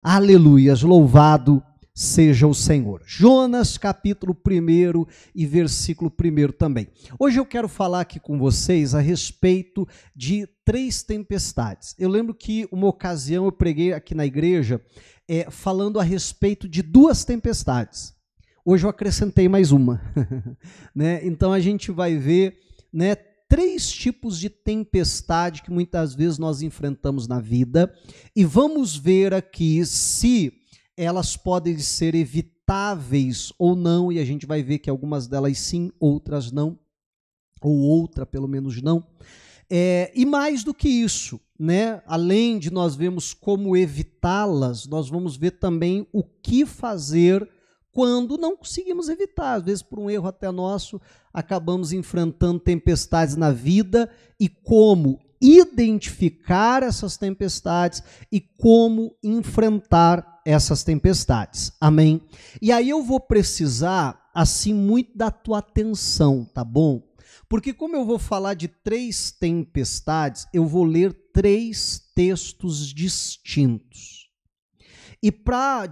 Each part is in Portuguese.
Aleluias, louvado seja o Senhor. Jonas, capítulo 1 e versículo 1 também. Hoje eu quero falar aqui com vocês a respeito de 3 tempestades. Eu lembro que uma ocasião eu preguei aqui na igreja falando a respeito de 2 tempestades. Hoje eu acrescentei mais uma. Né? Então a gente vai ver, né, 3 tipos de tempestade que muitas vezes nós enfrentamos na vida e vamos ver aqui se elas podem ser evitáveis ou não, e a gente vai ver que algumas delas sim, outras não, ou outra pelo menos não. E mais do que isso, né? Além de nós vermos como evitá-las, nós vamos ver também o que fazer quando não conseguimos evitar. Às vezes, por um erro até nosso, acabamos enfrentando tempestades na vida e como identificar essas tempestades e como enfrentar essas tempestades. Amém? E aí eu vou precisar, assim, muito da tua atenção, tá bom? Porque como eu vou falar de 3 tempestades, eu vou ler 3 textos distintos. E para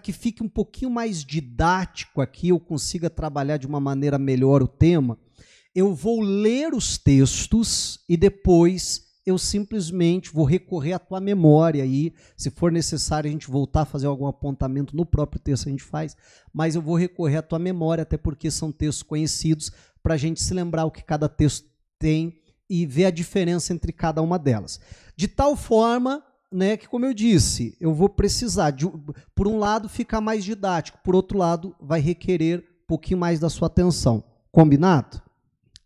que fique um pouquinho mais didático aqui, eu consiga trabalhar de uma maneira melhor o tema, eu vou ler os textos e depois eu simplesmente vou recorrer à tua memória aí, se for necessário a gente voltar a fazer algum apontamento no próprio texto a gente faz, mas eu vou recorrer à tua memória, até porque são textos conhecidos, para a gente se lembrar o que cada texto tem e ver a diferença entre cada uma delas. De tal forma, né, que, como eu disse, eu vou precisar, por um lado, ficar mais didático, por outro lado, vai requerer um pouquinho mais da sua atenção. Combinado?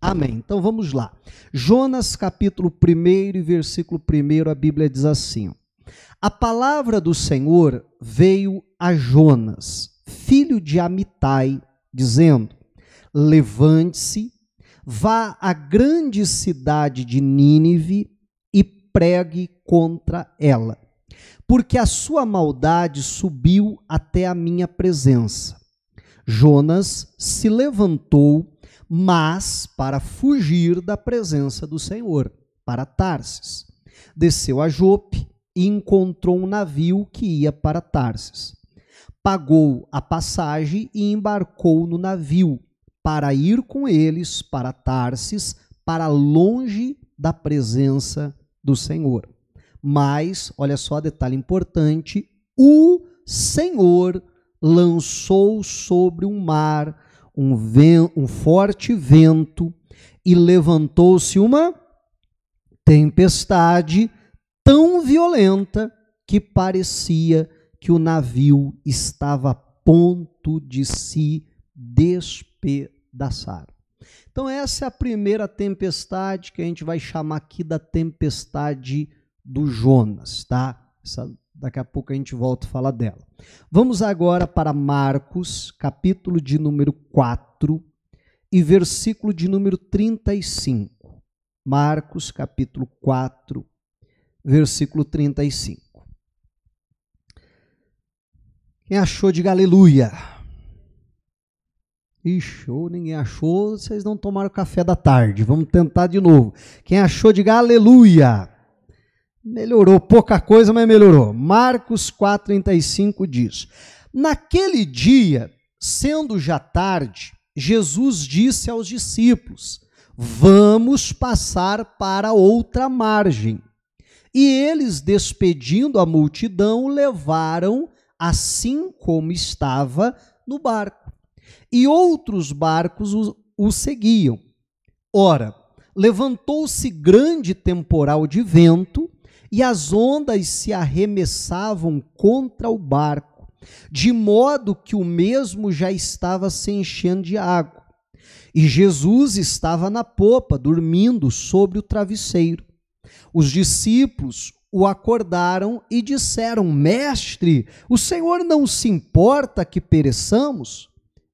Amém. Então vamos lá. Jonas, capítulo 1 e versículo 1, a Bíblia diz assim: A palavra do Senhor veio a Jonas, filho de Amitai, dizendo: Levante-se, vá à grande cidade de Nínive e pregue contra ela, porque a sua maldade subiu até a minha presença. Jonas se levantou, mas para fugir da presença do Senhor, para Tarsis. Desceu a Jope e encontrou um navio que ia para Tarsis. Pagou a passagem e embarcou no navio, para ir com eles para Tarsis, para longe da presença do Senhor. Mas, olha só, detalhe importante, o Senhor lançou sobre o mar um forte vento e levantou-se uma tempestade tão violenta que parecia que o navio estava a ponto de se despedaçar. Então essa é a primeira tempestade que a gente vai chamar aqui da tempestade do Jonas, tá? Daqui a pouco a gente volta a falar dela. Vamos agora para Marcos, capítulo de número 4 e versículo de número 35. Marcos, capítulo 4, versículo 35. Quem achou, diga aleluia. Ixi, ou ninguém achou, vocês não tomaram café da tarde. Vamos tentar de novo. Quem achou, diga aleluia. Melhorou, pouca coisa, mas melhorou. Marcos 4,35 diz: Naquele dia, sendo já tarde, Jesus disse aos discípulos: Vamos passar para outra margem. E eles, despedindo a multidão, o levaram assim como estava no barco. E outros barcos o seguiam. Ora, levantou-se grande temporal de vento, e as ondas se arremessavam contra o barco, de modo que o mesmo já estava se enchendo de água. E Jesus estava na popa, dormindo sobre o travesseiro. Os discípulos o acordaram e disseram: Mestre, o Senhor não se importa que pereçamos?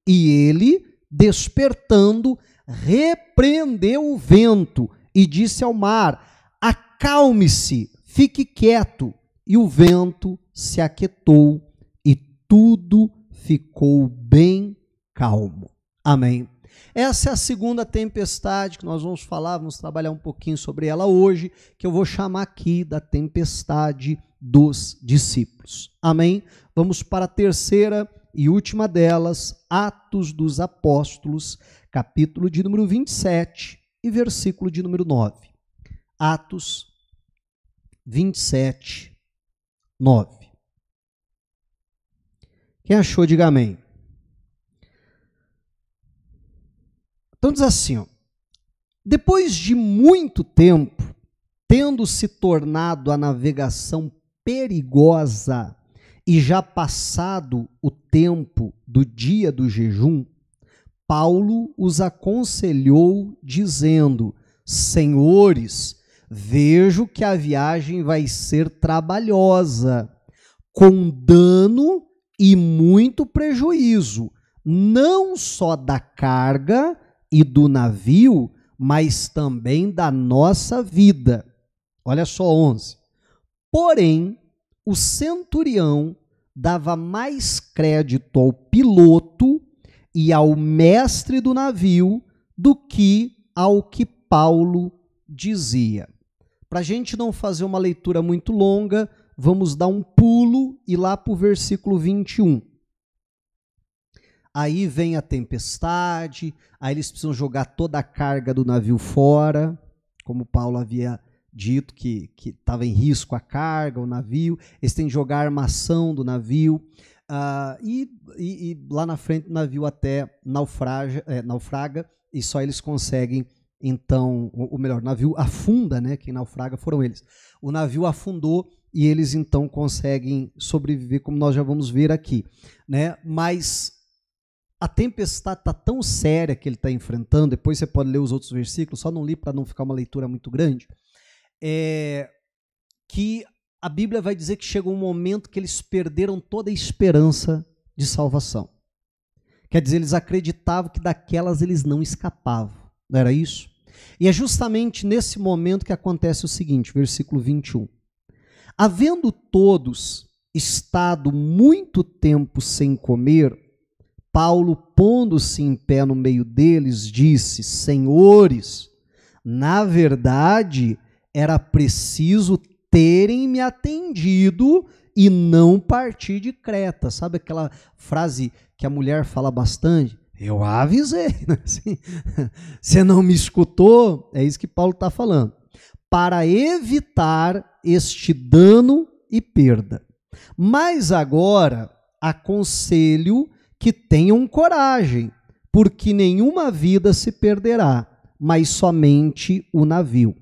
E ele, despertando, repreendeu o vento e disse ao mar: Acalme-se, fique quieto. E o vento se aquietou e tudo ficou bem calmo. Amém. Essa é a segunda tempestade que nós vamos falar, vamos trabalhar um pouquinho sobre ela hoje, que eu vou chamar aqui da tempestade dos discípulos. Amém? Vamos para a terceira e última delas, Atos dos Apóstolos, capítulo de número 27 e versículo de número 9. Atos 27, 9. Quem achou, diga amém. Então diz assim, ó, depois de muito tempo, tendo se tornado a navegação perigosa e já passado o tempo do dia do jejum, Paulo os aconselhou dizendo, senhores, vejo que a viagem vai ser trabalhosa, com dano e muito prejuízo, não só da carga e do navio, mas também da nossa vida. Olha só 11. Porém, o centurião dava mais crédito ao piloto e ao mestre do navio do que ao que Paulo dizia. Para a gente não fazer uma leitura muito longa, vamos dar um pulo e lá para o versículo 21. Aí vem a tempestade, aí eles precisam jogar toda a carga do navio fora, como Paulo havia dito que estava em risco a carga, o navio, eles têm que jogar a armação do navio, e lá na frente o navio até naufraga, e só eles conseguem, então, ou melhor, o navio afunda, né? Quem naufraga foram eles. O navio afundou e eles então conseguem sobreviver, como nós já vamos ver aqui, né? Mas a tempestade está tão séria que ele está enfrentando, depois você pode ler os outros versículos, só não li para não ficar uma leitura muito grande, que a Bíblia vai dizer que chega um momento que eles perderam toda a esperança de salvação. Quer dizer, eles acreditavam que daquelas eles não escapavam, não era isso? E é justamente nesse momento que acontece o seguinte, versículo 21. Havendo todos estado muito tempo sem comer, Paulo, pondo-se em pé no meio deles, disse, senhores, na verdade, era preciso terem me atendido e não partir de Creta. Sabe aquela frase que a mulher fala bastante? Eu avisei. Assim, você não me escutou? É isso que Paulo está falando. Para evitar este dano e perda. Mas agora aconselho que tenham coragem, porque nenhuma vida se perderá, mas somente o navio.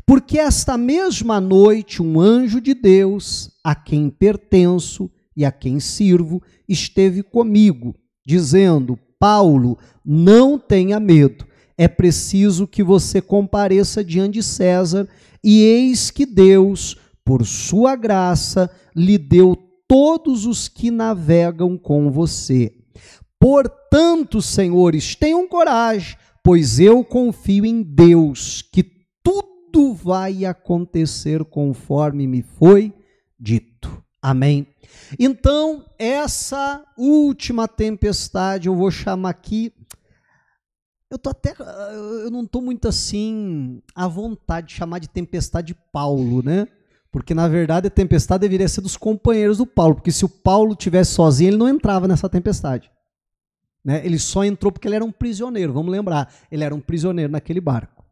Porque esta mesma noite um anjo de Deus, a quem pertenço e a quem sirvo, esteve comigo, dizendo, Paulo, não tenha medo, é preciso que você compareça diante de César, e eis que Deus, por sua graça, lhe deu todos os que navegam com você. Portanto, senhores, tenham coragem, pois eu confio em Deus, que tudo vai acontecer conforme me foi dito. Amém? Então, essa última tempestade, eu vou chamar aqui, eu não estou muito assim à vontade de chamar de tempestade de Paulo, né? Porque, na verdade, a tempestade deveria ser dos companheiros do Paulo, porque se o Paulo estivesse sozinho, ele não entrava nessa tempestade. Né? Ele só entrou porque ele era um prisioneiro, vamos lembrar, ele era um prisioneiro naquele barco.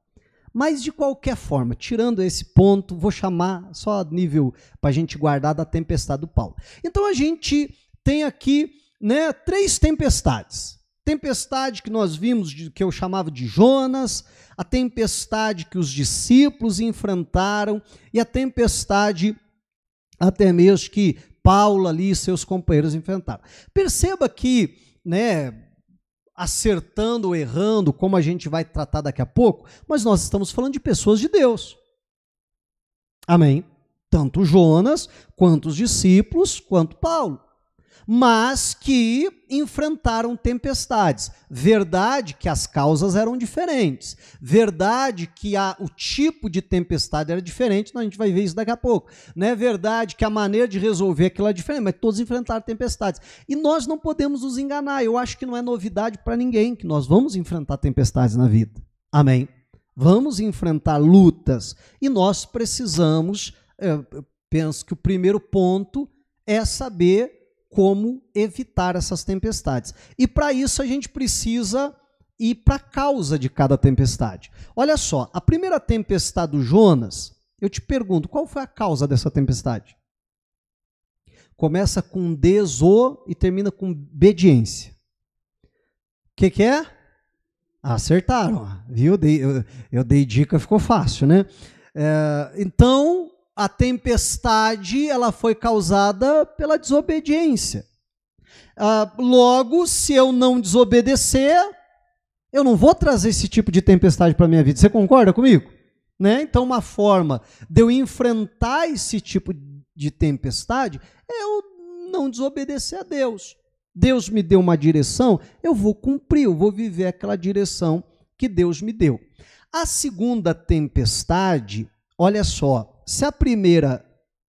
Mas, de qualquer forma, tirando esse ponto, vou chamar só a nível para a gente guardar da tempestade do Paulo. Então, a gente tem aqui, né, 3 tempestades. Tempestade que nós vimos, que eu chamava de Jonas, a tempestade que os discípulos enfrentaram e a tempestade até mesmo que Paulo ali e seus companheiros enfrentaram. Perceba que, né, acertando ou errando, como a gente vai tratar daqui a pouco, mas nós estamos falando de pessoas de Deus. Amém? Tanto Jonas, quanto os discípulos, quanto Paulo. Mas que enfrentaram tempestades. Verdade que as causas eram diferentes. Verdade que o tipo de tempestade era diferente, a gente vai ver isso daqui a pouco. Não é verdade que a maneira de resolver aquilo é diferente, mas todos enfrentaram tempestades. E nós não podemos nos enganar. Eu acho que não é novidade para ninguém que nós vamos enfrentar tempestades na vida. Amém? Vamos enfrentar lutas. E nós precisamos penso que o primeiro ponto é saber como evitar essas tempestades. E para isso a gente precisa ir para a causa de cada tempestade. Olha só, a primeira tempestade do Jonas, eu te pergunto, qual foi a causa dessa tempestade? Começa com deso e termina com obediência. O que é? Acertaram, viu? Eu dei dica, ficou fácil, né? Então, a tempestade ela foi causada pela desobediência. Logo, se eu não desobedecer, eu não vou trazer esse tipo de tempestade para a minha vida. Você concorda comigo? Né? Então, uma forma de eu enfrentar esse tipo de tempestade é eu não desobedecer a Deus. Deus me deu uma direção, eu vou cumprir, eu vou viver aquela direção que Deus me deu. A segunda tempestade, olha só, se a primeira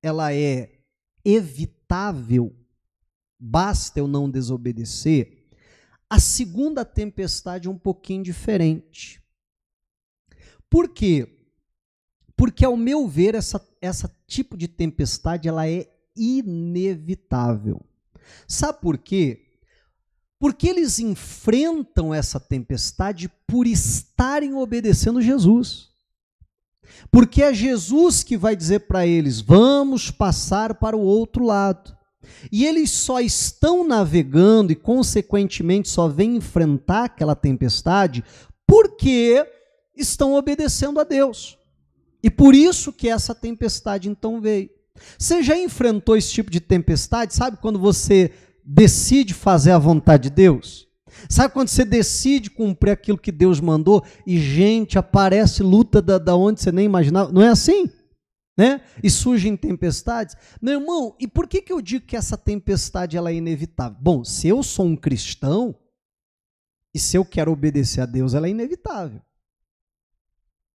ela é evitável, basta eu não desobedecer, a segunda tempestade é um pouquinho diferente. Por quê? Porque, ao meu ver, essa tipo de tempestade ela é inevitável. Sabe por quê? Porque eles enfrentam essa tempestade por estarem obedecendo Jesus. Porque é Jesus que vai dizer para eles, vamos passar para o outro lado. E eles só estão navegando e, consequentemente, só vêm enfrentar aquela tempestade porque estão obedecendo a Deus. E por isso que essa tempestade então veio. Você já enfrentou esse tipo de tempestade? Sabe quando você decide fazer a vontade de Deus? Sabe quando você decide cumprir aquilo que Deus mandou e, gente, aparece luta da onde você nem imaginava? Não é assim? Né? E surgem tempestades. Meu irmão, e por que eu digo que essa tempestade ela é inevitável? Bom, se eu sou um cristão e se eu quero obedecer a Deus, ela é inevitável.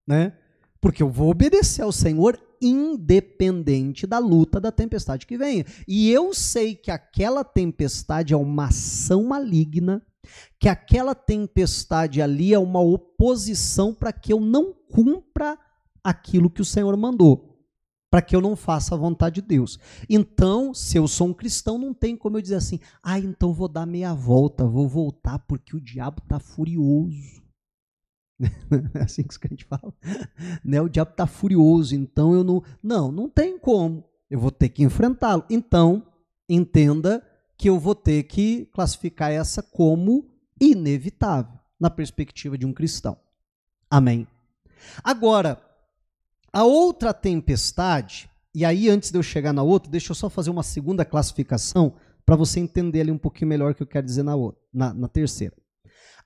Né? Porque eu vou obedecer ao Senhor independente da luta, da tempestade que venha. E eu sei que aquela tempestade é uma ação maligna, que aquela tempestade ali é uma oposição para que eu não cumpra aquilo que o Senhor mandou, para que eu não faça a vontade de Deus. Então, se eu sou um cristão, não tem como eu dizer assim, então vou dar meia volta, vou voltar porque o diabo está furioso. É assim que a gente fala, né? O diabo está furioso, então eu não tem como, eu vou ter que enfrentá-lo. Então, entenda que eu vou ter que classificar essa como inevitável, na perspectiva de um cristão. Amém? Agora, a outra tempestade, e aí antes de eu chegar na outra, deixa eu só fazer uma segunda classificação, para você entender ali um pouquinho melhor o que eu quero dizer na terceira.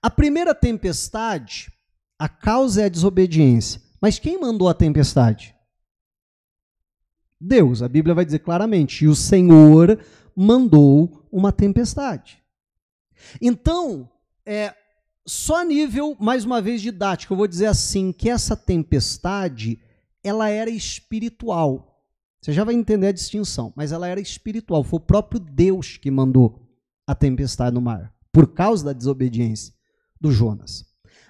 A primeira tempestade, a causa é a desobediência. Mas quem mandou a tempestade? Deus. A Bíblia vai dizer claramente, e o Senhor mandou uma tempestade. Então, só a nível, mais uma vez, didático, eu vou dizer assim, que essa tempestade, ela era espiritual. Você já vai entender a distinção, mas ela era espiritual. Foi o próprio Deus que mandou a tempestade no mar, por causa da desobediência do Jonas.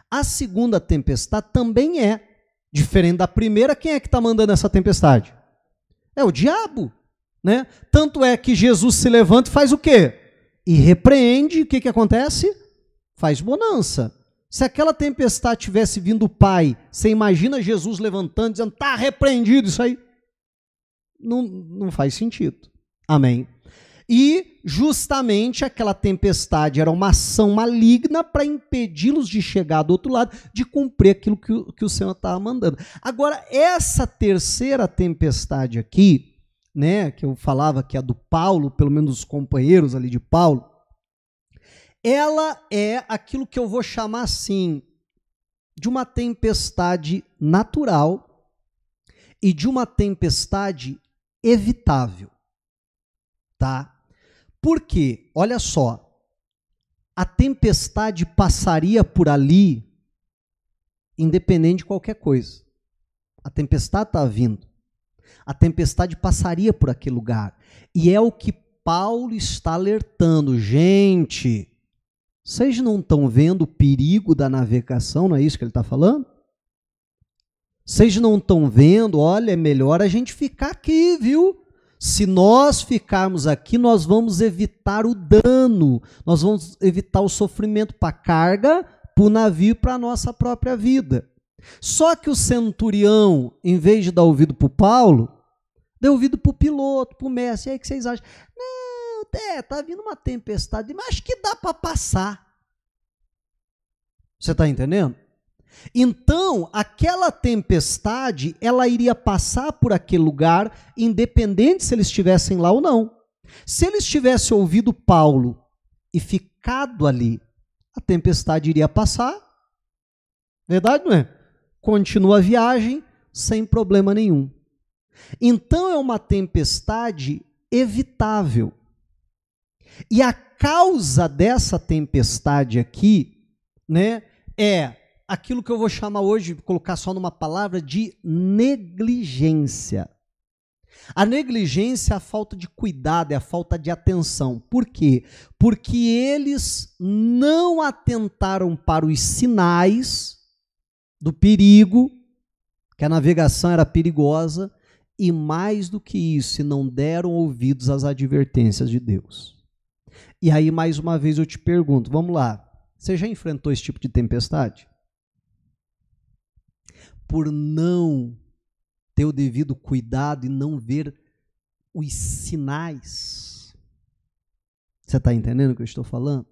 A segunda tempestade também é diferente da primeira. Quem é que está mandando essa tempestade? É o diabo, né? Tanto é que Jesus se levanta e faz o quê? E repreende. O que acontece? Faz bonança. Se aquela tempestade tivesse vindo do Pai, você imagina Jesus levantando, dizendo, está repreendido isso aí? Não faz sentido. Amém? E justamente aquela tempestade era uma ação maligna para impedi-los de chegar do outro lado, de cumprir aquilo que o Senhor estava mandando. Agora, essa terceira tempestade aqui, né, que eu falava que é a do Paulo, pelo menos os companheiros ali de Paulo, ela é aquilo que eu vou chamar assim, de uma tempestade natural e de uma tempestade evitável. Tá? Porque, olha só, a tempestade passaria por ali independente de qualquer coisa. A tempestade está vindo. A tempestade passaria por aquele lugar. E é o que Paulo está alertando. Gente, vocês não estão vendo o perigo da navegação? Não é isso que ele está falando? Vocês não estão vendo? Olha, é melhor a gente ficar aqui, viu? Se nós ficarmos aqui, nós vamos evitar o dano, nós vamos evitar o sofrimento para a carga, para o navio e para a nossa própria vida. Só que o centurião, em vez de dar ouvido para o Paulo, deu ouvido para o piloto, para o mestre. E aí, o que vocês acham? Não, está vindo uma tempestade, mas acho que dá para passar. Você está entendendo? Então, aquela tempestade, ela iria passar por aquele lugar, independente se eles estivessem lá ou não. Se eles tivessem ouvido Paulo e ficado ali, a tempestade iria passar. Verdade, não é? Continua a viagem sem problema nenhum. Então, é uma tempestade evitável. E a causa dessa tempestade aqui, né, é aquilo que eu vou chamar hoje, colocar só numa palavra, de negligência. A negligência é a falta de cuidado, é a falta de atenção. Por quê? Porque eles não atentaram para os sinais do perigo, que a navegação era perigosa, e mais do que isso, não deram ouvidos às advertências de Deus. E aí, mais uma vez, eu te pergunto, vamos lá, você já enfrentou esse tipo de tempestade? Por não ter o devido cuidado e não ver os sinais. Você está entendendo o que eu estou falando?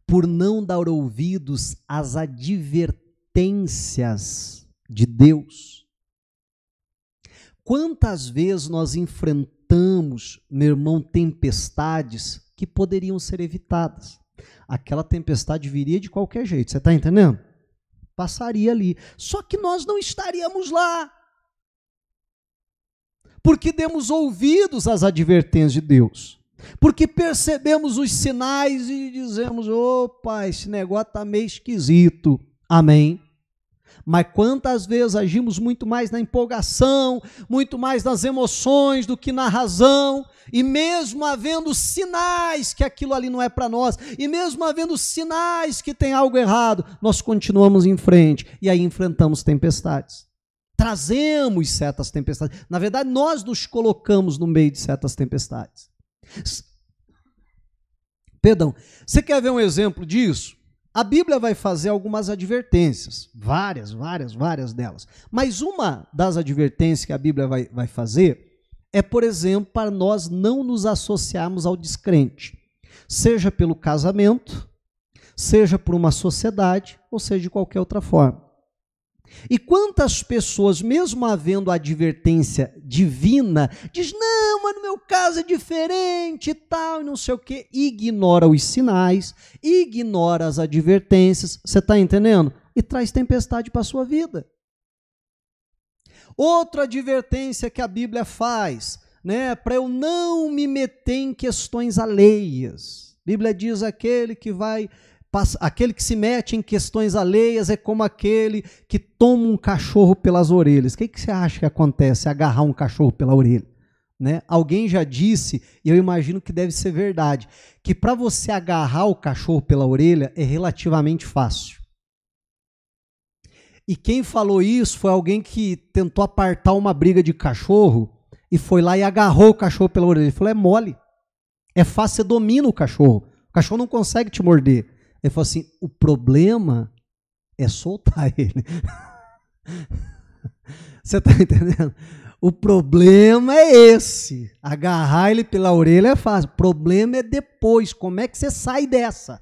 Por não dar ouvidos às advertências de Deus. Quantas vezes nós enfrentamos, meu irmão, tempestades que poderiam ser evitadas? Aquela tempestade viria de qualquer jeito, você está entendendo? Passaria ali. Só que nós não estaríamos lá. Porque demos ouvidos às advertências de Deus. Porque percebemos os sinais e dizemos, opa, esse negócio está meio esquisito. Amém? Mas quantas vezes agimos muito mais na empolgação, muito mais nas emoções do que na razão, e mesmo havendo sinais que aquilo ali não é para nós, e mesmo havendo sinais que tem algo errado, nós continuamos em frente, e aí enfrentamos tempestades. Trazemos certas tempestades. Na verdade, nós nos colocamos no meio de certas tempestades. Perdão, você quer ver um exemplo disso? A Bíblia vai fazer algumas advertências, várias delas. Mas uma das advertências que a Bíblia vai fazer é, por exemplo, para nós não nos associarmos ao descrente, seja pelo casamento, seja por uma sociedade, ou seja de qualquer outra forma. E quantas pessoas, mesmo havendo advertência divina, diz, não, mas no meu caso é diferente e tal, e não sei o quê, ignora os sinais, ignora as advertências, você está entendendo? E traz tempestade para a sua vida. Outra advertência que a Bíblia faz, né, para eu não me meter em questões alheias. A Bíblia diz aquele que se mete em questões alheias é como aquele que toma um cachorro pelas orelhas. O que você acha que acontece agarrar um cachorro pela orelha? Né? Alguém já disse, e eu imagino que deve ser verdade, que para você agarrar o cachorro pela orelha é relativamente fácil. E quem falou isso foi alguém que tentou apartar uma briga de cachorro e foi lá e agarrou o cachorro pela orelha. Ele falou, é mole, é fácil, você domina o cachorro não consegue te morder. Ele falou assim, o problema é soltar ele. Você está entendendo? O problema é esse. Agarrar ele pela orelha é fácil. O problema é depois. Como é que você sai dessa?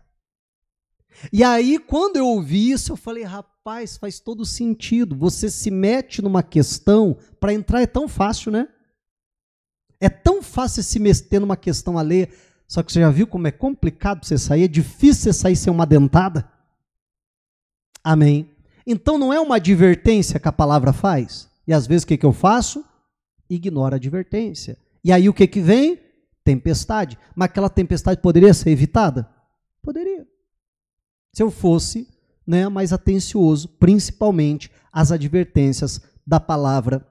E aí, quando eu ouvi isso, eu falei, rapaz, faz todo sentido. Você se mete numa questão, para entrar é tão fácil, né? É tão fácil se meter numa questão alheia. Só que você já viu como é complicado você sair? É difícil você sair sem uma dentada? Amém? Então não é uma advertência que a palavra faz? E às vezes o que eu faço? Ignoro a advertência. E aí o que vem? Tempestade. Mas aquela tempestade poderia ser evitada? Poderia. Se eu fosse, né, mais atencioso, principalmente às advertências da palavra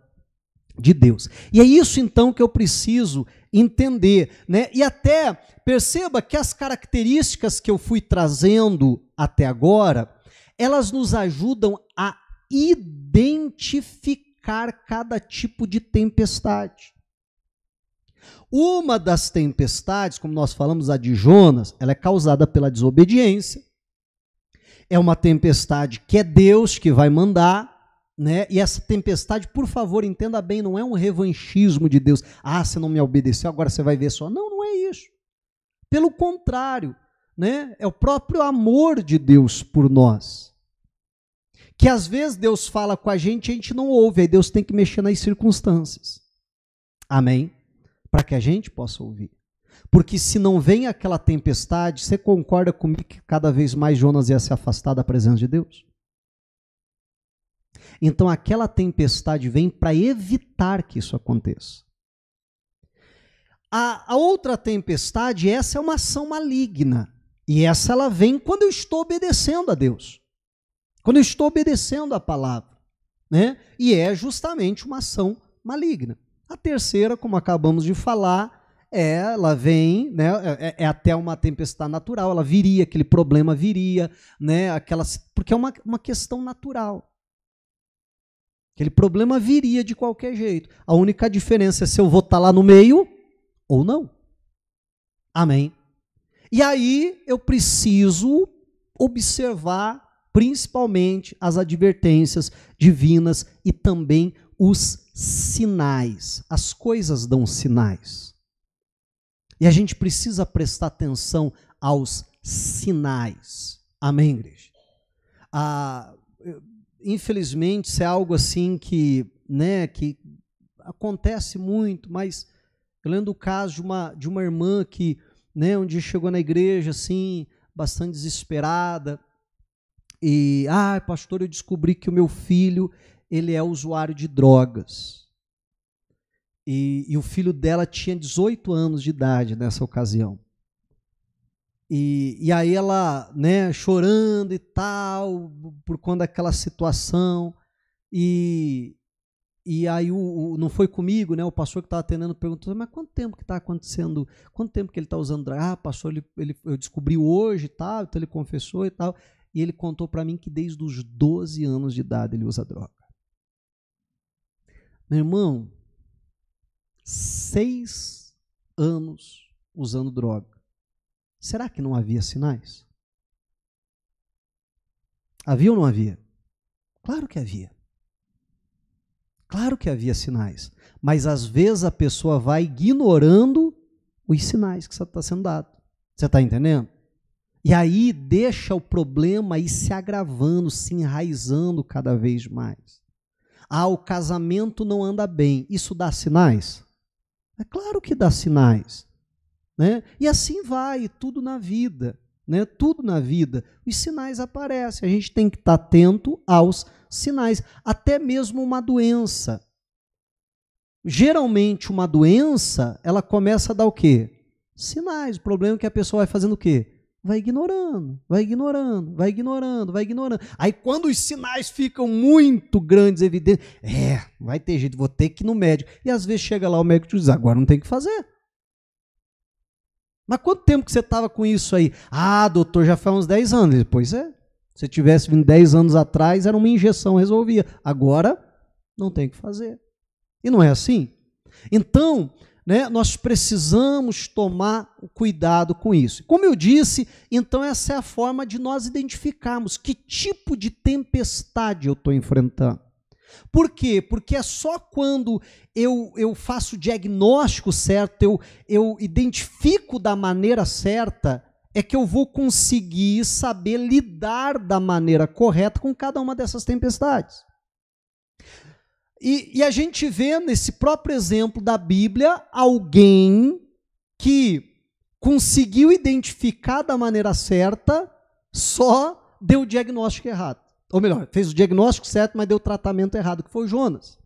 de Deus. E é isso então que eu preciso entender, né? E até perceba que as características que eu fui trazendo até agora, elas nos ajudam a identificar cada tipo de tempestade. Uma das tempestades, como nós falamos, a de Jonas, ela é causada pela desobediência. É uma tempestade que é Deus que vai mandar, né? E essa tempestade, por favor, entenda bem, não é um revanchismo de Deus. Ah, você não me obedeceu, agora você vai ver só. Não, não é isso. Pelo contrário, né? É o próprio amor de Deus por nós. Que às vezes Deus fala com a gente não ouve, aí Deus tem que mexer nas circunstâncias. Amém? Para que a gente possa ouvir. Porque se não vem aquela tempestade, você concorda comigo que cada vez mais Jonas ia se afastar da presença de Deus? Então aquela tempestade vem para evitar que isso aconteça. A outra tempestade, essa é uma ação maligna. E essa ela vem quando eu estou obedecendo a Deus. Quando eu estou obedecendo a palavra, né? E é justamente uma ação maligna. A terceira, como acabamos de falar, ela vem, né? É até uma tempestade natural, ela viria, aquele problema viria, né? Porque é uma questão natural. Aquele problema viria de qualquer jeito. A única diferença é se eu vou estar lá no meio ou não. Amém? E aí eu preciso observar principalmente as advertências divinas e também os sinais. As coisas dão sinais. E a gente precisa prestar atenção aos sinais. Amém, igreja? Infelizmente, isso é algo assim que, né, que acontece muito, mas eu lembro do caso de uma irmã que, né, um dia chegou na igreja assim, bastante desesperada, e, pastor, eu descobri que o meu filho, ele é usuário de drogas. E o filho dela tinha 18 anos de idade nessa ocasião. E aí ela, né, chorando e tal, por conta daquela situação, e aí não foi comigo, né, o pastor que estava atendendo perguntou, mas quanto tempo que está acontecendo, quanto tempo que ele está usando droga? Pastor, eu descobri hoje e tal, então ele confessou e tal, e ele contou para mim que desde os 12 anos de idade ele usa droga. Meu irmão, 6 anos usando droga. Será que não havia sinais? Havia ou não havia? Claro que havia. Claro que havia sinais. Mas às vezes a pessoa vai ignorando os sinais que está sendo dado. Você está entendendo? E aí deixa o problema ir se agravando, se enraizando cada vez mais. O casamento não anda bem. Isso dá sinais? É claro que dá sinais. Né? E assim vai, tudo na vida, né? Tudo na vida, os sinais aparecem, a gente tem que estar atento aos sinais, até mesmo uma doença. Geralmente uma doença, ela começa a dar o quê? Sinais. O problema é que a pessoa vai fazendo o quê? Vai ignorando, vai ignorando, vai ignorando, vai ignorando. Aí quando os sinais ficam muito grandes, evidentes, vai ter jeito, vou ter que ir no médico. E às vezes chega lá o médico e diz, agora não tem o que fazer. Mas quanto tempo que você estava com isso aí? Doutor, já faz uns 10 anos. Pois é. Se tivesse vindo 10 anos atrás, era uma injeção, resolvia. Agora, não tem o que fazer. E não é assim? Então, né, nós precisamos tomar cuidado com isso. Como eu disse, então essa é a forma de nós identificarmos que tipo de tempestade eu estou enfrentando. Por quê? Porque é só quando eu faço o diagnóstico certo, eu identifico da maneira certa, é que eu vou conseguir saber lidar da maneira correta com cada uma dessas tempestades. E a gente vê nesse próprio exemplo da Bíblia alguém que conseguiu identificar da maneira certa, só deu o diagnóstico errado. Ou melhor, fez o diagnóstico certo, mas deu o tratamento errado, que foi o Jonas.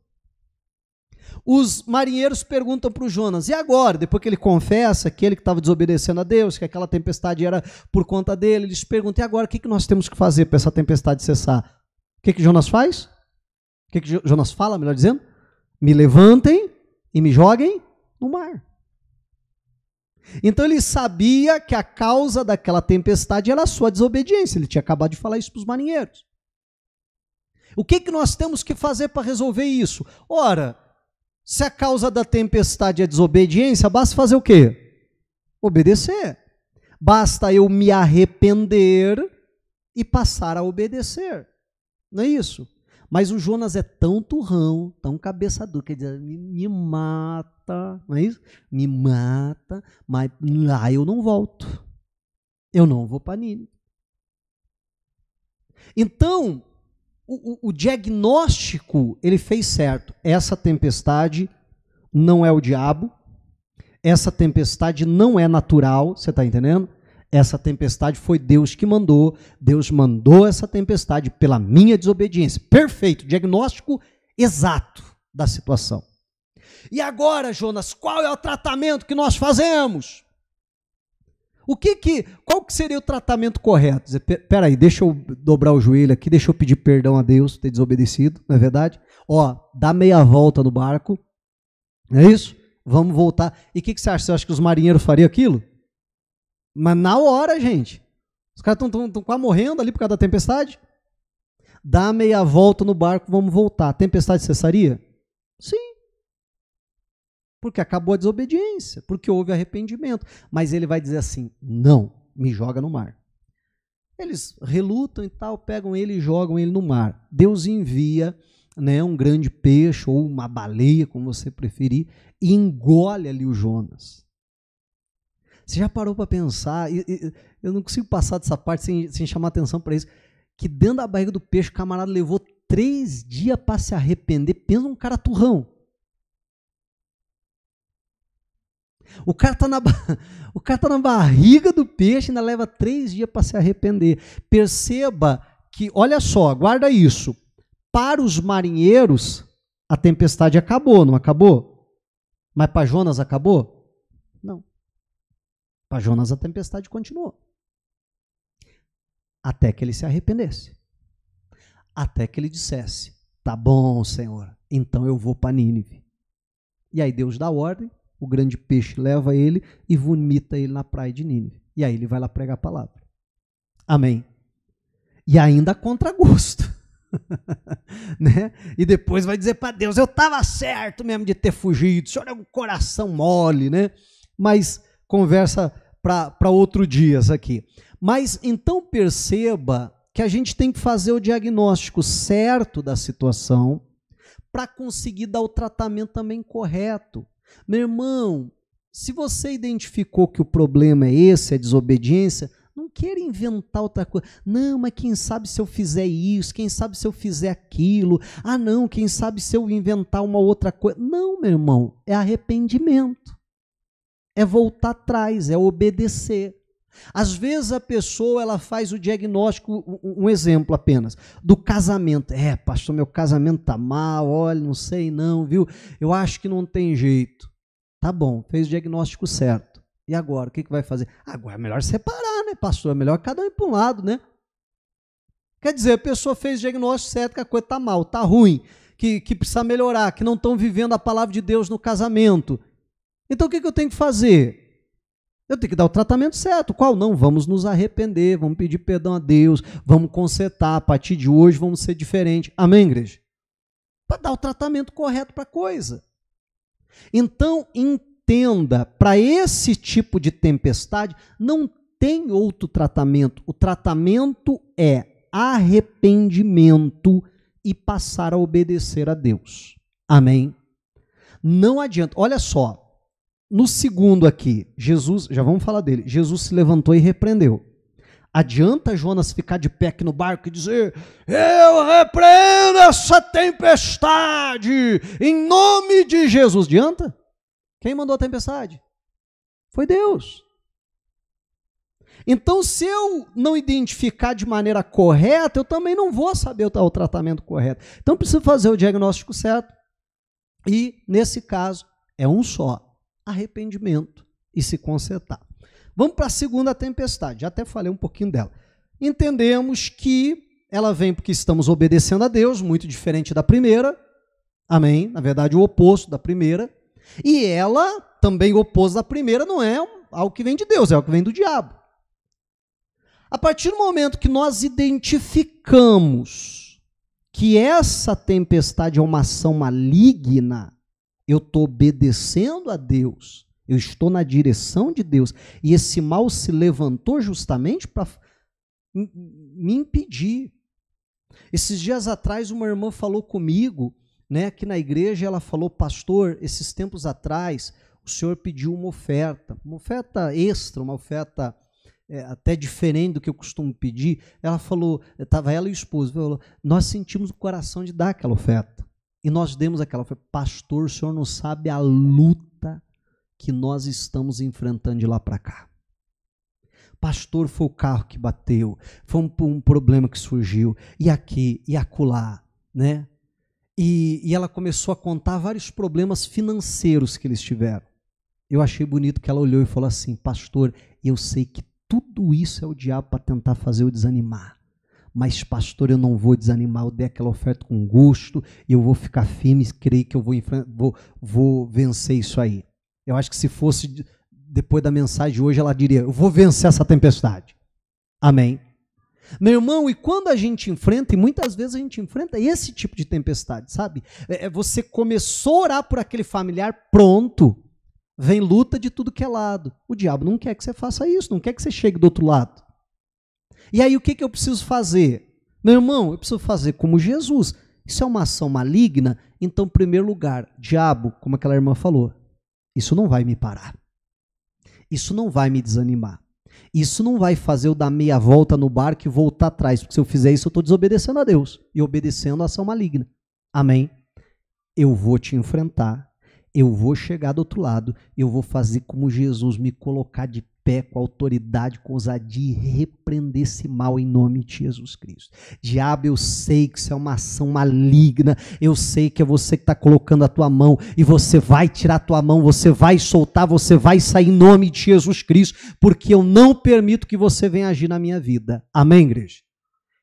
Os marinheiros perguntam para o Jonas, e agora? Depois que ele confessa que ele que estava desobedecendo a Deus, que aquela tempestade era por conta dele, eles perguntam, e agora o que nós temos que fazer para essa tempestade cessar? O que Jonas faz? O que Jonas fala, melhor dizendo? Me levantem e me joguem no mar. Então ele sabia que a causa daquela tempestade era a sua desobediência, ele tinha acabado de falar isso para os marinheiros. O que nós temos que fazer para resolver isso? Ora, se a causa da tempestade é desobediência, basta fazer o quê? Obedecer. Basta eu me arrepender e passar a obedecer. Não é isso? Mas o Jonas é tão turrão, tão cabeça dura, quer dizer, me mata, não é isso? Me mata, mas lá eu não volto. Eu não vou para Nínive. Então, o diagnóstico, ele fez certo. Essa tempestade não é o diabo, essa tempestade não é natural, você está entendendo? Essa tempestade foi Deus que mandou, Deus mandou essa tempestade pela minha desobediência. Perfeito, diagnóstico exato da situação. E agora, Jonas, qual é o tratamento que nós fazemos? Qual que seria o tratamento correto? Dizer, peraí, deixa eu dobrar o joelho aqui, deixa eu pedir perdão a Deus por ter desobedecido, não é verdade? Ó, dá meia volta no barco, não é isso? Vamos voltar. E o que você acha? Você acha que os marinheiros fariam aquilo? Mas na hora, gente, os caras estão quase morrendo ali por causa da tempestade. Dá meia volta no barco, vamos voltar. A tempestade cessaria? Sim. Porque acabou a desobediência, porque houve arrependimento. Mas ele vai dizer assim, não, me joga no mar. Eles relutam e tal, pegam ele e jogam ele no mar. Deus envia, né, um grande peixe ou uma baleia, como você preferir, e engole ali o Jonas. Você já parou para pensar, eu não consigo passar dessa parte sem chamar atenção para isso, que dentro da barriga do peixe o camarada levou 3 dias para se arrepender. Pensa um cara turrão. O cara tá na barriga do peixe e ainda leva 3 dias para se arrepender. Perceba que, olha só, guarda isso. Para os marinheiros, a tempestade acabou, não acabou? Mas para Jonas acabou? Não. Para Jonas a tempestade continuou. Até que ele se arrependesse. Até que ele dissesse, tá bom, Senhor, então eu vou para Nínive. E aí Deus dá ordem, o grande peixe leva ele e vomita ele na praia de Nínive. E aí ele vai lá pregar a palavra. Amém. E ainda contra gosto. Né? E depois vai dizer para Deus, eu estava certo mesmo de ter fugido, o senhor é um coração mole, né? Mas conversa para outro dia isso aqui. Mas então perceba que a gente tem que fazer o diagnóstico certo da situação para conseguir dar o tratamento também correto. Meu irmão, se você identificou que o problema é esse, é desobediência, não queira inventar outra coisa. Não, mas quem sabe se eu fizer isso, quem sabe se eu fizer aquilo. Ah, não, quem sabe se eu inventar uma outra coisa. Não, meu irmão, é arrependimento. É voltar atrás, é obedecer. Às vezes a pessoa ela faz o diagnóstico, um exemplo apenas, do casamento. Pastor, meu casamento está mal, olha, não sei não, viu? Eu acho que não tem jeito. Tá bom, fez o diagnóstico certo. E agora, o que vai fazer? Agora é melhor separar, né, pastor? É melhor cada um ir para um lado, né? Quer dizer, a pessoa fez o diagnóstico certo que a coisa está mal, está ruim, que precisa melhorar, que não estão vivendo a palavra de Deus no casamento. Então o que eu tenho que fazer? Eu tenho que dar o tratamento certo. Qual? Não, vamos nos arrepender, vamos pedir perdão a Deus, vamos consertar, a partir de hoje vamos ser diferentes. Amém, igreja? Para dar o tratamento correto para a coisa. Então, entenda, para esse tipo de tempestade, não tem outro tratamento. O tratamento é arrependimento e passar a obedecer a Deus. Amém? Não adianta. Olha só. No segundo aqui, Jesus, já vamos falar dele, Jesus se levantou e repreendeu. Adianta Jonas ficar de pé aqui no barco e dizer, eu repreendo essa tempestade em nome de Jesus. Adianta? Quem mandou a tempestade? Foi Deus. Então, se eu não identificar de maneira correta, eu também não vou saber o tratamento correto. Então, preciso fazer o diagnóstico certo. E, nesse caso, é um só. Arrependimento e se consertar. Vamos para a segunda tempestade, já até falei um pouquinho dela. Entendemos que ela vem porque estamos obedecendo a Deus, muito diferente da primeira, amém? Na verdade, o oposto da primeira. E ela, também o oposto da primeira, não é algo que vem de Deus, é algo que vem do diabo. A partir do momento que nós identificamos que essa tempestade é uma ação maligna, eu estou obedecendo a Deus, eu estou na direção de Deus, e esse mal se levantou justamente para me impedir. Esses dias atrás, uma irmã falou comigo, né, aqui na igreja, ela falou: pastor, esses tempos atrás, o senhor pediu uma oferta extra, uma oferta até diferente do que eu costumo pedir. Ela falou, estava ela e o esposo, falou: nós sentimos o coração de dar aquela oferta, e nós demos aquela oferta. Pastor, o senhor não sabe a luta que nós estamos enfrentando de lá para cá. Pastor, foi o carro que bateu, foi um problema que surgiu, e aqui, e acolá, né? E ela começou a contar vários problemas financeiros que eles tiveram. Eu achei bonito que ela olhou e falou assim: pastor, eu sei que tudo isso é o diabo para tentar fazer eu desanimar, mas pastor, eu não vou desanimar, eu dei aquela oferta com gosto, eu vou ficar firme e creio que eu vou vencer isso aí. Eu acho que se fosse depois da mensagem de hoje, ela diria: eu vou vencer essa tempestade. Amém? Meu irmão, e quando a gente enfrenta, e muitas vezes a gente enfrenta esse tipo de tempestade, sabe? Você começou a orar por aquele familiar, pronto, vem luta de tudo que é lado. O diabo não quer que você faça isso, não quer que você chegue do outro lado. E aí o que eu preciso fazer? Meu irmão, eu preciso fazer como Jesus. Isso é uma ação maligna? Então, em primeiro lugar, diabo, como aquela irmã falou, isso não vai me parar. Isso não vai me desanimar. Isso não vai fazer eu dar meia volta no barco e voltar atrás, porque se eu fizer isso eu estou desobedecendo a Deus e obedecendo a ação maligna. Amém? Eu vou te enfrentar, eu vou chegar do outro lado, eu vou fazer como Jesus, me colocar de pé com autoridade, com ousadia e repreender esse mal em nome de Jesus Cristo. Diabo, eu sei que isso é uma ação maligna, eu sei que é você que está colocando a tua mão e você vai tirar a tua mão, você vai soltar, você vai sair em nome de Jesus Cristo, porque eu não permito que você venha agir na minha vida. Amém, igreja?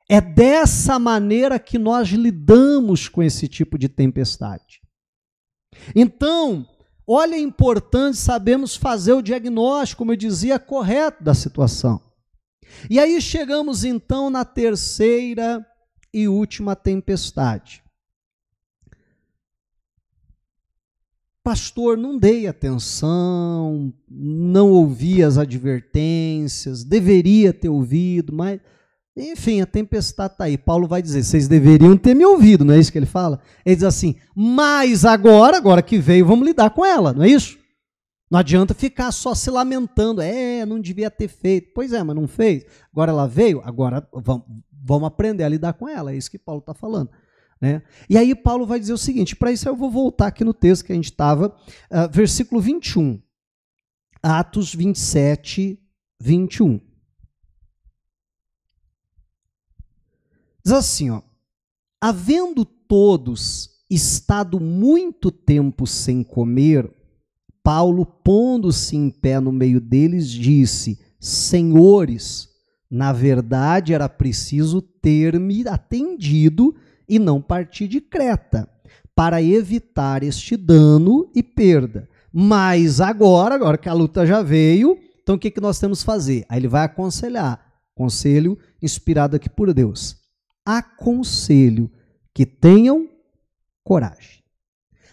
É dessa maneira que nós lidamos com esse tipo de tempestade. Então, olha, é importante sabermos fazer o diagnóstico, como eu dizia, correto da situação. E aí chegamos então na terceira e última tempestade. Pastor, não dei atenção, não ouvi as advertências, deveria ter ouvido, mas... Enfim, a tempestade está aí. Paulo vai dizer: vocês deveriam ter me ouvido, não é isso que ele fala? Ele diz assim: mas agora que veio, vamos lidar com ela, não é isso? Não adianta ficar só se lamentando. Não devia ter feito. Pois é, mas não fez. Agora ela veio, agora vamos aprender a lidar com ela. É isso que Paulo está falando. Né? E aí Paulo vai dizer o seguinte, para isso eu vou voltar aqui no texto que a gente estava, versículo 21. Atos 27, 21. Diz assim, ó: havendo todos estado muito tempo sem comer, Paulo, pondo-se em pé no meio deles, disse: senhores, na verdade era preciso ter-me atendido e não partir de Creta, para evitar este dano e perda. Mas agora que a luta já veio, então o que nós temos que fazer? Aí ele vai aconselhar, conselho inspirado aqui por Deus. Aconselho que tenham coragem.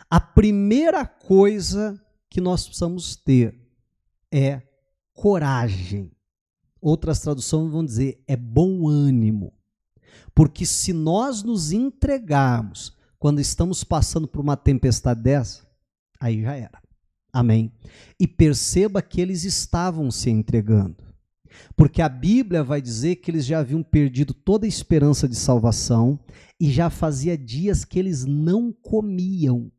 A primeira coisa que nós precisamos ter é coragem. Outras traduções vão dizer é bom ânimo. Porque se nós nos entregarmos quando estamos passando por uma tempestade dessa, aí já era. Amém? E perceba que eles estavam se entregando. Porque a Bíblia vai dizer que eles já haviam perdido toda a esperança de salvação e já fazia dias que eles não comiam.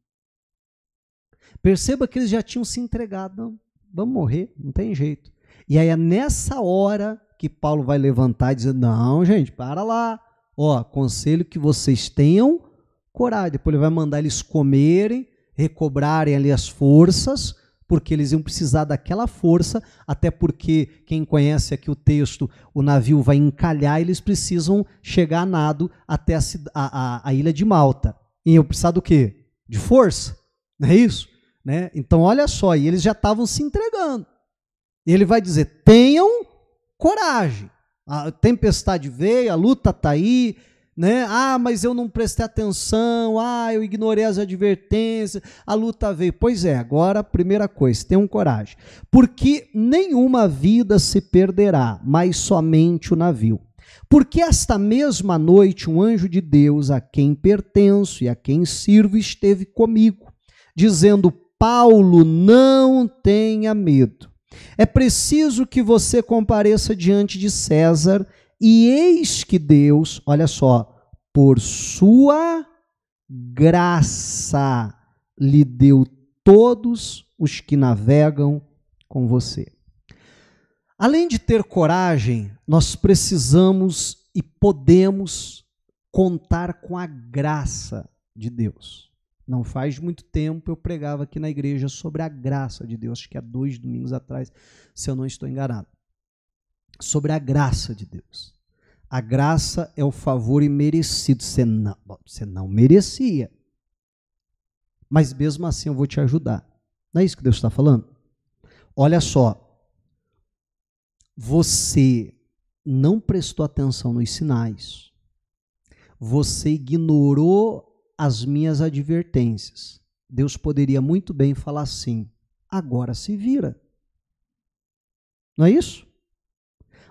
Perceba que eles já tinham se entregado. Não, vamos morrer, não tem jeito. E aí é nessa hora que Paulo vai levantar e dizer: não, gente, para lá. Ó, aconselho que vocês tenham coragem. Depois ele vai mandar eles comerem, recobrarem ali as forças, porque eles iam precisar daquela força, até porque, quem conhece aqui o texto, o navio vai encalhar e eles precisam chegar a nado até a ilha de Malta. E eu precisar do quê? De força, não é isso? Né? Então, olha só, e eles já estavam se entregando. E ele vai dizer: tenham coragem. A tempestade veio, a luta está aí, né? Ah, mas eu não prestei atenção, eu ignorei as advertências, a luta veio. Pois é, agora a primeira coisa, tenham coragem. Porque nenhuma vida se perderá, mas somente o navio. Porque esta mesma noite um anjo de Deus, a quem pertenço e a quem sirvo, esteve comigo, dizendo: Paulo, não tenha medo. É preciso que você compareça diante de César, e eis que Deus, olha só, por sua graça lhe deu todos os que navegam com você. Além de ter coragem, nós precisamos e podemos contar com a graça de Deus. Não faz muito tempo eu pregava aqui na igreja sobre a graça de Deus, acho que há 2 domingos atrás, se eu não estou enganado. Sobre a graça de Deus. A graça é o favor imerecido. Você não merecia. Mas mesmo assim eu vou te ajudar. Não é isso que Deus está falando? Olha só. Você não prestou atenção nos sinais. Você ignorou as minhas advertências. Deus poderia muito bem falar assim: agora se vira. Não é isso?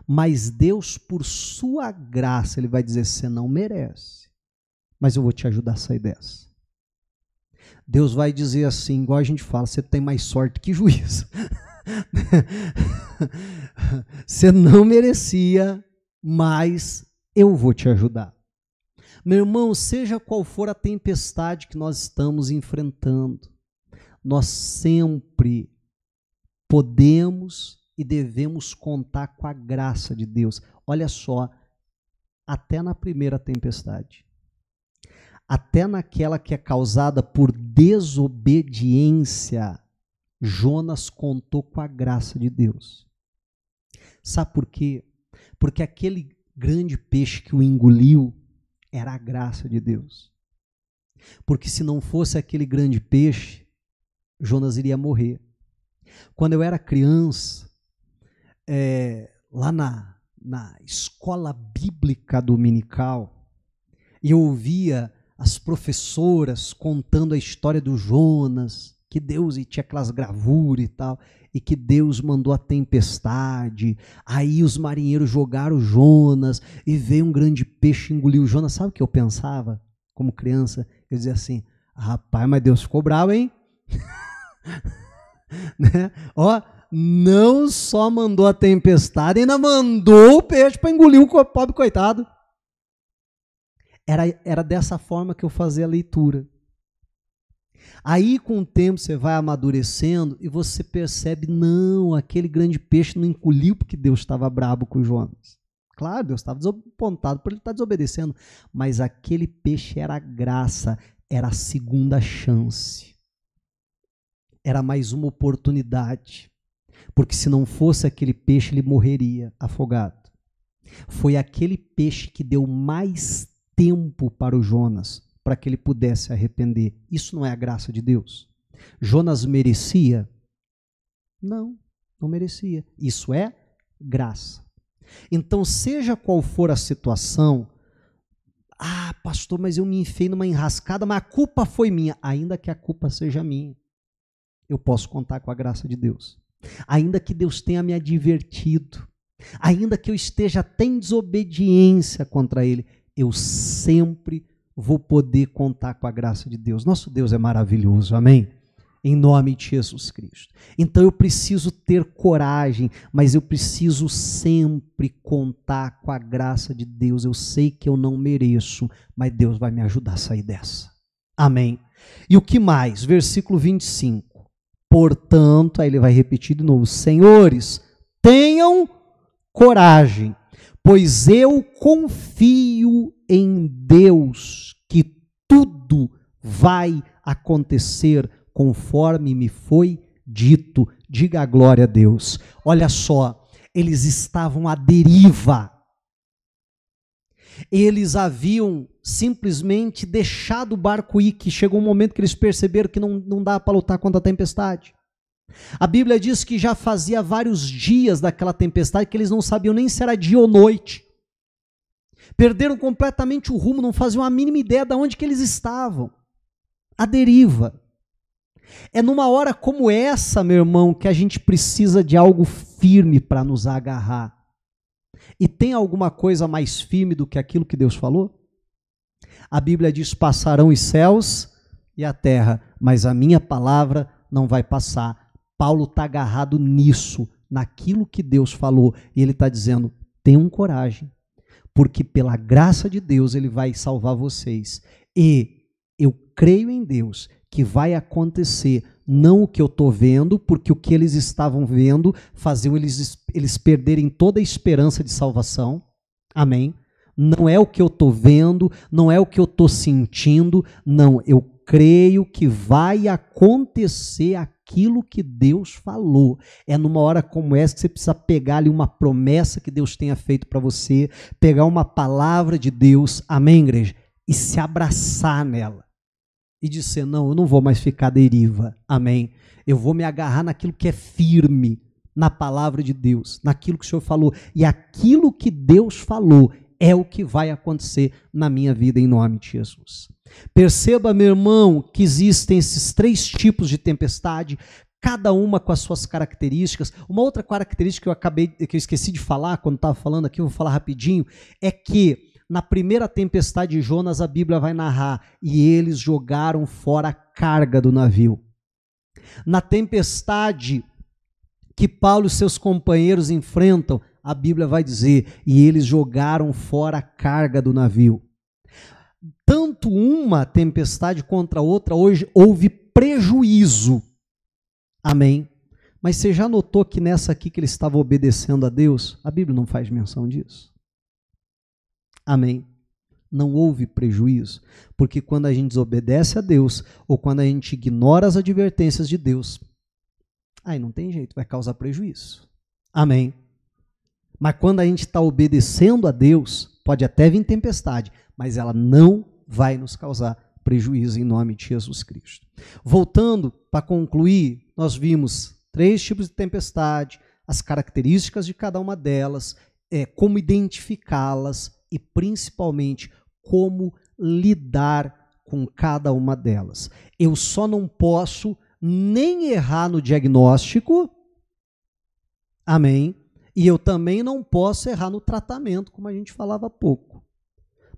Mas Deus, por sua graça, Ele vai dizer: você não merece, mas eu vou te ajudar a sair dessa. Deus vai dizer assim, igual a gente fala: você tem mais sorte que juízo. Você não merecia, mas eu vou te ajudar. Meu irmão, seja qual for a tempestade que nós estamos enfrentando, nós sempre podemos e devemos contar com a graça de Deus. Olha só, até na primeira tempestade, até naquela que é causada por desobediência, Jonas contou com a graça de Deus. Sabe por quê? Porque aquele grande peixe que o engoliu era a graça de Deus. Porque se não fosse aquele grande peixe, Jonas iria morrer. Quando eu era criança, lá na escola bíblica dominical, e eu ouvia as professoras contando a história do Jonas, que Deus tinha aquelas gravuras e tal, e que Deus mandou a tempestade, aí os marinheiros jogaram Jonas, e veio um grande peixe e engoliu Jonas. Sabe o que eu pensava como criança? Eu dizia assim: rapaz, mas Deus ficou bravo, hein? Né? Ó, não só mandou a tempestade, ainda mandou o peixe para engolir o pobre coitado. Era dessa forma que eu fazia a leitura. Aí, com o tempo, você vai amadurecendo e você percebe: não, aquele grande peixe não engoliu porque Deus estava brabo com Jonas. Claro, Deus estava desapontado por ele estar desobedecendo, mas aquele peixe era graça, era a segunda chance. Era mais uma oportunidade, porque se não fosse aquele peixe, ele morreria afogado. Foi aquele peixe que deu mais tempo para o Jonas, para que ele pudesse arrepender. Isso não é a graça de Deus? Jonas merecia? Não, não merecia. Isso é graça. Então, seja qual for a situação, pastor, mas eu me enfiei numa enrascada, mas a culpa foi minha. Ainda que a culpa seja minha, eu posso contar com a graça de Deus. Ainda que Deus tenha me advertido, ainda que eu esteja até em desobediência contra Ele, eu sempre vou poder contar com a graça de Deus. Nosso Deus é maravilhoso, amém? Em nome de Jesus Cristo. Então eu preciso ter coragem, mas eu preciso sempre contar com a graça de Deus. Eu sei que eu não mereço, mas Deus vai me ajudar a sair dessa. Amém? E o que mais? Versículo 25. Portanto, aí ele vai repetir de novo: senhores, tenham coragem, pois eu confio em Deus que tudo vai acontecer conforme me foi dito. Diga a glória a Deus. Olha só, eles estavam à deriva. Eles haviam simplesmente deixado o barco ir, que chegou um momento que eles perceberam que não dava para lutar contra a tempestade. A Bíblia diz que já fazia vários dias daquela tempestade que eles não sabiam nem se era dia ou noite. Perderam completamente o rumo, não faziam a mínima ideia de onde que eles estavam. A deriva. É numa hora como essa, meu irmão, que a gente precisa de algo firme para nos agarrar. E tem alguma coisa mais firme do que aquilo que Deus falou? A Bíblia diz: passarão os céus e a terra, mas a minha palavra não vai passar. Paulo está agarrado nisso, naquilo que Deus falou. E ele está dizendo: tenham coragem, porque pela graça de Deus ele vai salvar vocês. E eu creio em Deus que vai acontecer, não o que eu estou vendo, porque o que eles estavam vendo faziam eles perderem toda a esperança de salvação. Amém? Não é o que eu estou vendo, não é o que eu estou sentindo, não, eu creio que vai acontecer aquilo que Deus falou. É numa hora como essa que você precisa pegar ali uma promessa que Deus tenha feito para você, pegar uma palavra de Deus, amém, igreja? E se abraçar nela. E dizer: não, eu não vou mais ficar à deriva, amém? Eu vou me agarrar naquilo que é firme, na palavra de Deus, naquilo que o Senhor falou. E aquilo que Deus falou é o que vai acontecer na minha vida, em nome de Jesus. Perceba, meu irmão, que existem esses 3 tipos de tempestade, cada uma com as suas características. Uma outra característica que eu esqueci de falar quando estava falando aqui, eu vou falar rapidinho, é que na primeira tempestade de Jonas, a Bíblia vai narrar: e eles jogaram fora a carga do navio. Na tempestade que Paulo e seus companheiros enfrentam, a Bíblia vai dizer: e eles jogaram fora a carga do navio. Tanto uma tempestade contra a outra, hoje houve prejuízo. Amém? Mas você já notou que nessa aqui que ele estava obedecendo a Deus, a Bíblia não faz menção disso? Amém? Não houve prejuízo, porque quando a gente desobedece a Deus, ou quando a gente ignora as advertências de Deus, aí não tem jeito, vai causar prejuízo. Amém? Mas quando a gente está obedecendo a Deus, pode até vir tempestade, mas ela não vai nos causar prejuízo, em nome de Jesus Cristo. Voltando, para concluir, nós vimos 3 tipos de tempestade, as características de cada uma delas, como identificá-las e principalmente como lidar com cada uma delas. Eu só não posso nem errar no diagnóstico, amém? E eu também não posso errar no tratamento, como a gente falava há pouco.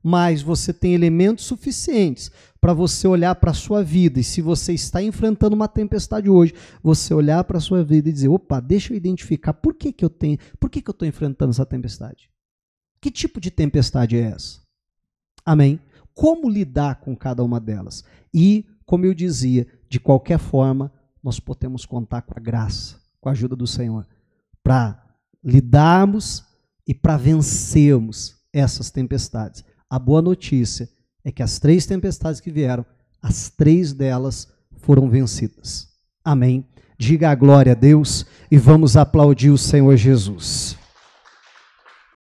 Mas você tem elementos suficientes para você olhar para a sua vida, e se você está enfrentando uma tempestade hoje, você olhar para a sua vida e dizer: opa, deixa eu identificar por que eu estou enfrentando essa tempestade. Que tipo de tempestade é essa? Amém? Como lidar com cada uma delas? E, como eu dizia, de qualquer forma, nós podemos contar com a graça, com a ajuda do Senhor, para lidarmos e para vencermos essas tempestades. A boa notícia é que as 3 tempestades que vieram, as 3 delas foram vencidas. Amém? Diga a glória a Deus e vamos aplaudir o Senhor Jesus.